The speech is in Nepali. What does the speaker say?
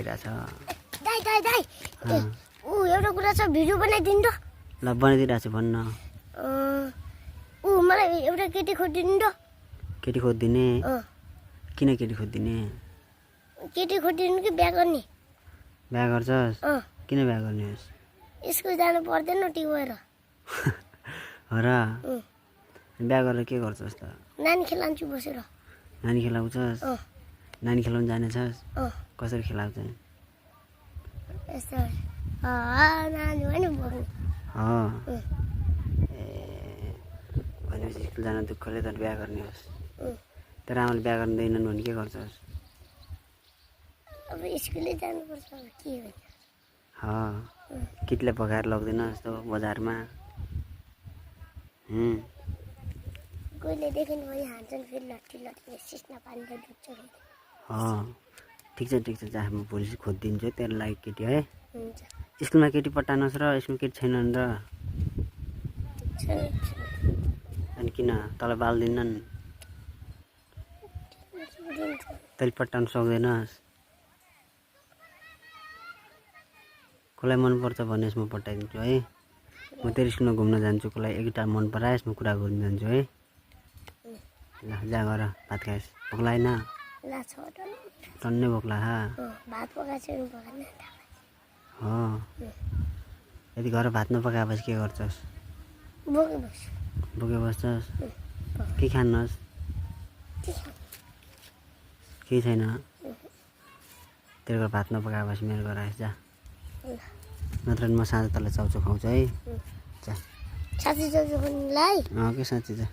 गरिरहेछ। दाइ दाइ दाइ ऊ एउटा कुरा छ भिडियो बनाइदिनु त। ल बनाइदिरहेको छु भन्न। ऊ मलाई एउटा केटी खोजिदिनु त। केटी खोजिदिने? किन केटी खोजिदिने? केटी खोजिदिनु कि बिहा गर्ने? बिहा गर्छस्? किन बिहा गर्ने होस्? स्कुल जानु पर्दैन टी भएर। हो र? बिहा गरेर के गर्छस् त? नानी खेलाउँछु बसेर। नानी खेलाउँछस्? नानी खेलाउनु जानेछस्? कसरी खेलाउँछ? यस्तो नानी पनि बोक्नु। भनेपछि स्कुल जान दुःखले त बिहा गर्ने होस्। तर आमाले बिहा गर्नु दैनन् भने के गर्छस्? अब स्कुलै जानुपर्छ अब के हुन्छ। केटीलाई पकाएर लग्दैन जस्तो बजारमा। कोहीले देख्यो भने हान्छन् फेरि लट्ठी लट्ठी सिस्ना पानीले डुब्छ फेरि। ठिक छ जा म भोलि खोजिदिन्छु तेरो लागि केटी है। हुन्छ। स्कुलमा केटी पठाउनुहोस् र स्कुलमा केटी छैनन् र? अनि किन तँलाई बाल दिन्नन्? तैँले पठाउनु सक्दैनस्? कसलाई मनपर्छ भनेस् म पठाइदिन्छु है। म तेरो स्कुलमा घुम्न जान्छु, कसलाई एउटा मन पराएस् म कुरा गर्नु जान्छु है। ल जा गर भात खाएस्। भोक लागेन? टन्नै भोक लाग्यो। भात पकाएको पकाएन। यदि घर भात नपकाएपछि के गर्छस्? बोके बस्छस्? के खान्नस्? केही छैन? तेरो घर भात नपकाएपछि मेरो घर आएस् जा। नत्र म साँझ तँलाई चाउचाउ खुवाउँछु है। जा। साँच्चै चाउचाउ खुवाउनुलाई? के साँच्चै जा।